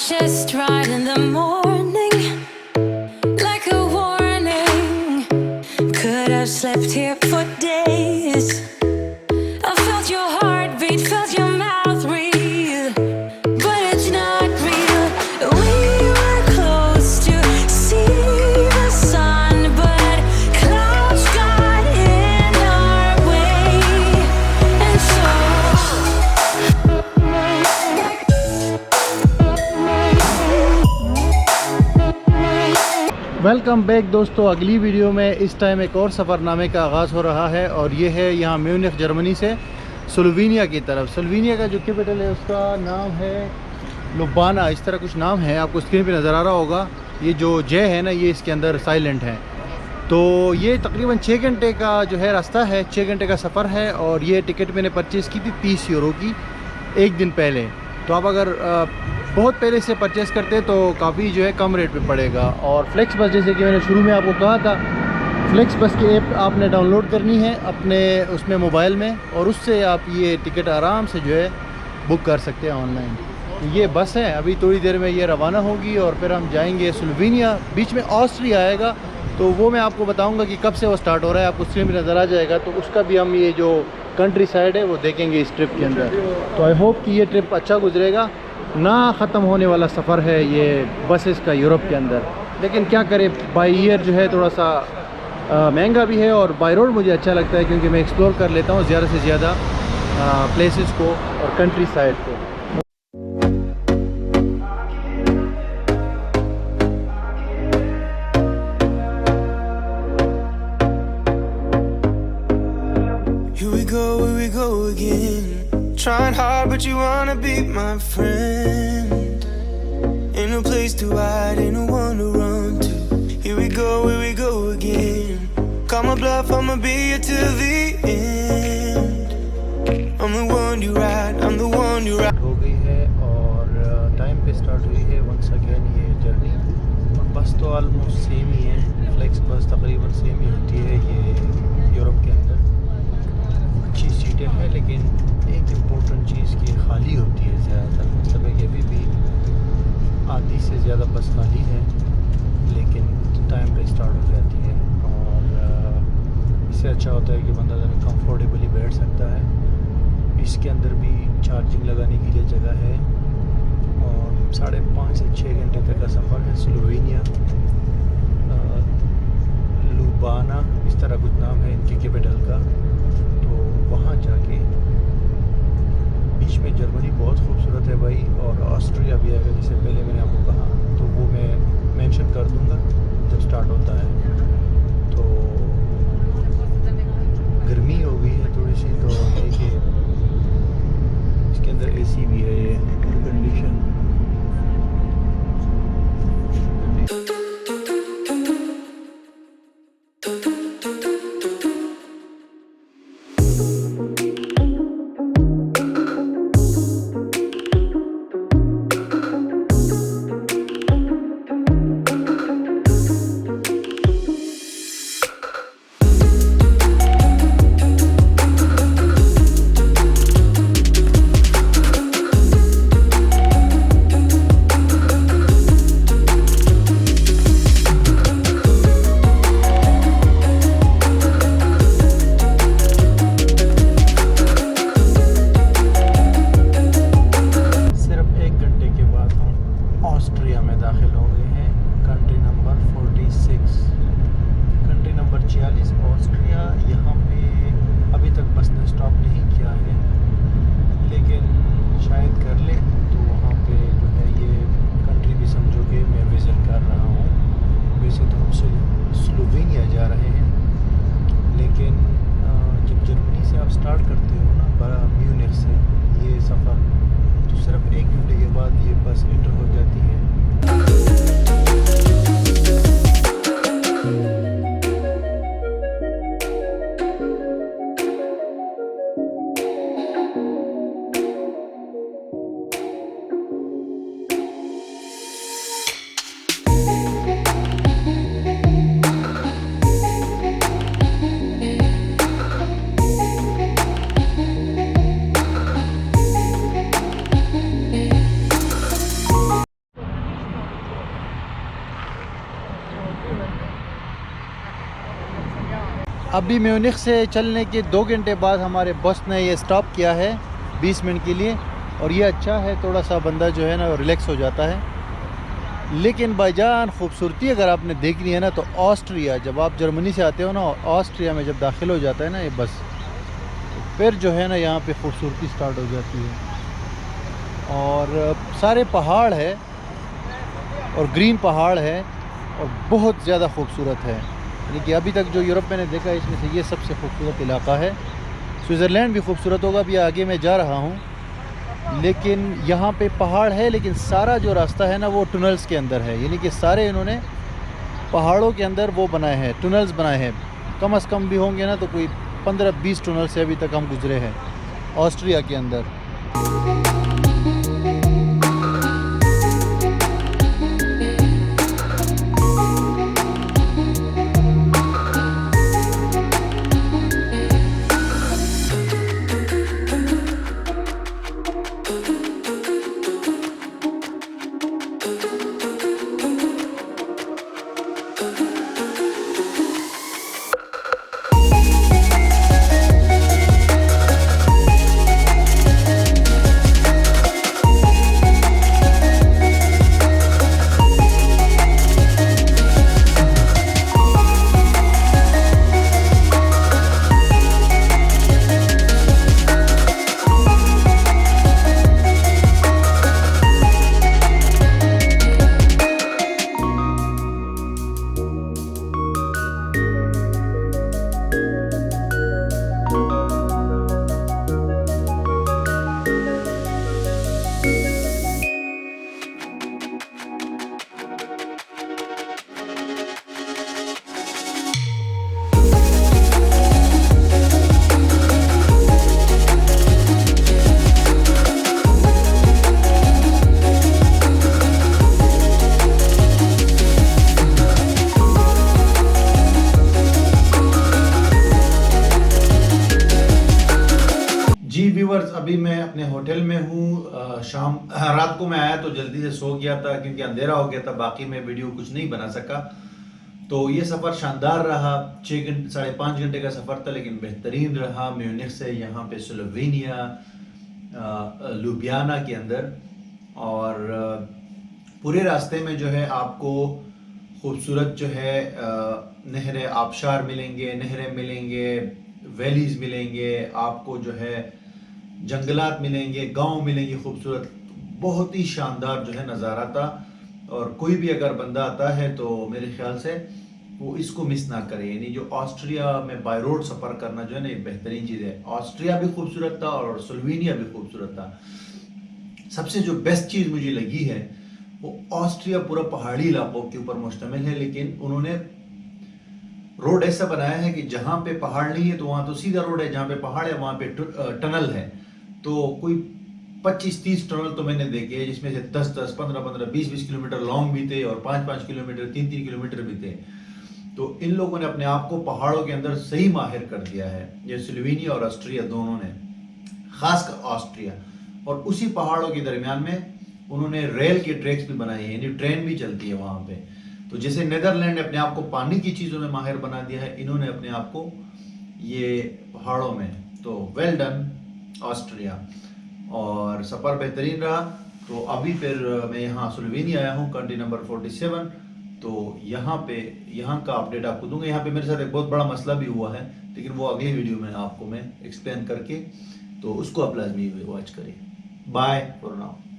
chest right in the morning, like a warning. Could have slept here for days. I felt your heartbeat, felt your mouth breathe, but it's not real. We were close to see the sun, but clouds got in our way, and so welcome back दोस्तों। अगली video में इस time एक और सफ़रनामे का आगाज़ हो रहा है और ये है यहाँ म्यूनिख जर्मनी से स्लोवेनिया की तरफ। स्लोवेनिया का जो कैपिटल है उसका नाम है लुबाना, इस तरह कुछ नाम है, आपको स्क्रीन पे नज़र आ रहा होगा। ये जो जे है ना, ये इसके अंदर साइलेंट है। तो ये तकरीबन 6 घंटे का जो है रास्ता है, 6 घंटे का सफ़र है। और ये टिकट मैंने परचेज़ की थी 30 यूरो की एक दिन पहले। तो आप अगर बहुत पहले से परचेज़ करते तो काफ़ी जो है कम रेट पे पड़ेगा। और फ्लेक्स बस, जैसे कि मैंने शुरू में आपको कहा था, फ्लेक्स बस की ऐप आपने डाउनलोड करनी है अपने उसमें मोबाइल में, और उससे आप ये टिकट आराम से जो है बुक कर सकते हैं ऑनलाइन। तो ये बस है, अभी थोड़ी देर में ये रवाना होगी और फिर हम जाएंगे स्लोवेनिया। बीच में ऑस्ट्रिया आएगा, तो वो मैं आपको बताऊंगा कि कब से वो स्टार्ट हो रहा है, आपको स्क्रीन में नज़र आ जाएगा। तो उसका भी हम ये जो कंट्री साइड है वो देखेंगे इस ट्रिप के अंदर। तो आई होप कि ये ट्रिप अच्छा गुजरेगा। ना ख़त्म होने वाला सफ़र है ये बसेस का यूरोप के अंदर, लेकिन क्या करें, बाई ईयर जो है थोड़ा सा महंगा भी है, और बाई रोड मुझे अच्छा लगता है क्योंकि मैं एक्सप्लोर कर लेता हूँ ज़्यादा से ज़्यादा प्लेसेस को और कंट्री साइड को। Here we go again. Trying hard, but you wanna be my friend. Ain't no place to hide, ain't no one to run to. Here we go again. Call my bluff, I'ma be here till the end. I'm the one you ride, I'm the one you ride. हो गई है और time पे start हुई है once again ये journey. बस तो ऑलमोस्ट सेम ही है, फ्लेक्स बस तकरीबन सेम ही होती है ये यूरोप के अंदर। अच्छी सीटें हैं, लेकिन एक इम्पोर्टेंट चीज़ की खाली होती है ज़्यादातर, मतलब है कि अभी भी आधी से ज़्यादा बस खाली है, लेकिन टाइम पे स्टार्ट हो जाती है। और इससे अच्छा होता है कि बंदा ज़रा कंफर्टेबली बैठ सकता है। इसके अंदर भी चार्जिंग लगाने के लिए जगह है। और 5.5 से 6 घंटे तक का सफ़र है। स्लोवेनिया लुबाना इस तरह कुछ नाम है इनकी कैपिटल का। तो वहाँ जाके बीच में जर्मनी बहुत खूबसूरत है भाई, और ऑस्ट्रिया भी आएगा जैसे पहले मैंने आपको कहा, तो वो मैं मेंशन कर दूँगा जब स्टार्ट होता है। तो गर्मी हो गई है थोड़ी सी, तो देखिए इसके अंदर एसी भी है, ये एयर कंडीशन। अभी म्यूनिख से चलने के 2 घंटे बाद हमारे बस ने ये स्टॉप किया है 20 मिनट के लिए, और ये अच्छा है, थोड़ा सा बंदा जो है ना रिलैक्स हो जाता है। लेकिन भाईजान खूबसूरती अगर आपने देखनी है ना तो ऑस्ट्रिया, जब आप जर्मनी से आते हो ना, ऑस्ट्रिया में जब दाखिल हो जाता है ना ये बस, फिर जो है ना यहाँ पे खूबसूरती स्टार्ट हो जाती है। और सारे पहाड़ है और ग्रीन पहाड़ है और बहुत ज़्यादा खूबसूरत है। यानी कि अभी तक जो यूरोप मैंने देखा है इसमें से ये सबसे खूबसूरत इलाका है। स्विट्ज़रलैंड भी खूबसूरत होगा, अभी आगे मैं जा रहा हूँ, लेकिन यहाँ पे पहाड़ है, लेकिन सारा जो रास्ता है ना वो टनल्स के अंदर है। यानी कि सारे इन्होंने पहाड़ों के अंदर वो बनाए हैं, टनल्स बनाए हैं। कम से कम भी होंगे ना तो कोई 15-20 टनल से अभी तक हम गुजरे हैं ऑस्ट्रिया के अंदर। व्यूअर्स, अभी मैं अपने होटल में हूँ। शाम रात को मैं आया तो जल्दी से सो गया था क्योंकि अंधेरा हो गया था, बाकी मैं वीडियो कुछ नहीं बना सका। तो ये सफ़र शानदार रहा, 5.5 घंटे का सफ़र था, लेकिन बेहतरीन रहा। म्यूनिख से यहाँ पे स्लोवेनिया, लुबियाना के अंदर, और पूरे रास्ते में जो है आपको खूबसूरत जो है नहरें, आबशार मिलेंगे, नहरें मिलेंगे, वैलीज मिलेंगे, आपको जो है जंगलात मिलेंगे, गांव मिलेंगे खूबसूरत। बहुत ही शानदार जो है नज़ारा था, और कोई भी अगर बंदा आता है तो मेरे ख्याल से वो इसको मिस ना करे। यानी जो ऑस्ट्रिया में बाय रोड सफ़र करना जो है ना, ये बेहतरीन चीज़ है। ऑस्ट्रिया भी खूबसूरत था और स्लोवेनिया भी खूबसूरत था। सबसे जो बेस्ट चीज़ मुझे लगी है वो ऑस्ट्रिया पूरा पहाड़ी इलाकों के ऊपर मुश्तमिल है, लेकिन उन्होंने रोड ऐसा बनाया है कि जहाँ पे पहाड़ नहीं है तो वहाँ तो सीधा रोड है, जहाँ पे पहाड़ है वहाँ पे टनल है। तो कोई 25-30 टनल तो मैंने देखे हैं, जिसमें से 10-10, 15-15, 20-20 किलोमीटर लॉन्ग भी थे और 5-5 किलोमीटर, 3-3 किलोमीटर भी थे। तो इन लोगों ने अपने आप को पहाड़ों के अंदर सही माहिर कर दिया है, ये स्लोवेनिया और ऑस्ट्रिया दोनों ने, खासकर ऑस्ट्रिया। और उसी पहाड़ों के दरमियान में उन्होंने रेल के ट्रैक्स भी बनाए हैं, यानी ट्रेन भी चलती है वहाँ पे। तो जैसे नीदरलैंड ने अपने आप को पानी की चीज़ों में माहिर बना दिया है, इन्होंने अपने आप को ये पहाड़ों में। तो वेल डन ऑस्ट्रिया, और सफ़र बेहतरीन रहा। तो अभी फिर मैं यहाँ स्लोवेनिया आया हूँ, कंट्री नंबर 47। तो यहाँ का अपडेट आपको दूंगा। यहाँ पे मेरे साथ एक बहुत बड़ा मसला भी हुआ है, लेकिन वो अगली वीडियो में आपको मैं एक्सप्लेन करके, तो उसको आप लाजमी वॉच करिए। Bye for now.